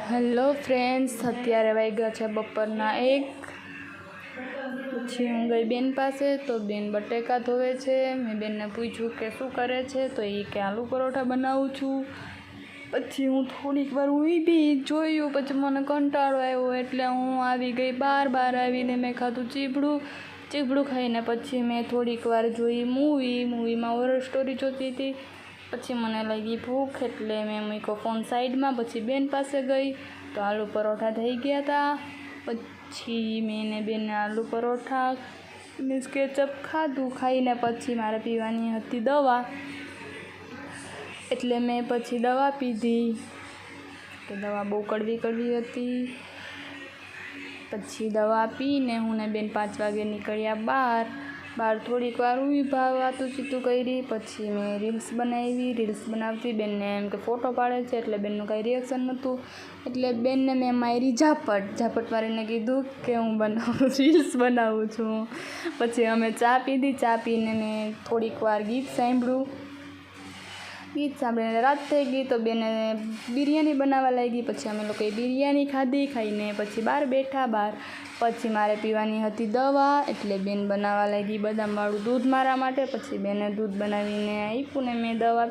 Hello friends, અત્યારે વાગ્યા છે બપોરના 1। પછી હું ગઈ બેન પાસે, તો બેન બટેકા ધોવે છે। મેં બેનને પૂછ્યું કે શું કરે છે, તો એ કે આલુ પરોઠા બનાવું છું। પછી હું થોડીક વાર ઊભી જોયું, પછી મને કંટાળો આવ્યો એટલે હું આવી ગઈ બહાર આવીને મેં ખાધું ચીભડું ખાઈને પછી મેં થોડીક વાર જોઈ મૂવીમાં હોરર સ્ટોરી જોતી હતી। પછી મને લાગી ભૂખ એટલે મેં મૂક્યો ફોન સાઈડમાં। પછી બેન પાસે ગઈ તો આલુ પરોઠા થઈ ગયા હતા। પછી મેં ને બેને આલુ પરોઠા મીન્સ કેચઅપ ખાધું। ખાઈને પછી મારે પીવાની હતી દવા, એટલે મેં પછી દવા પીધી। તો દવા બહુ કડવી હતી। પછી દવા પીને હું ને બેન 5 વાગે નીકળ્યા બહાર થોડીક વાર ઊભા વાતું ચીતું કરી। પછી મેં રીલ્સ બનાવતી બેનને એમ કે ફોટો પાડે છે એટલે બેનનું કાંઈ રિએક્શન નહોતું, એટલે બેનને મેં મારી ઝાપટ મારીને કીધું કે હું રીલ્સ બનાવું છું। પછી અમે ચા પીને મેં થોડીક વાર ગીત સાંભળીને રાત થઈ ગઈ તો બેને બિરયાની બનાવવા લાગી। પછી અમે લોકોએ બિરયાની ખાઈને પછી બહાર બેઠા। પછી મારે પીવાની હતી દવા, એટલે બેન બનાવવા લાગી બદામવાળું દૂધ મારા માટે। પછી બેને દૂધ બનાવીને આપ્યું ને મેં દવા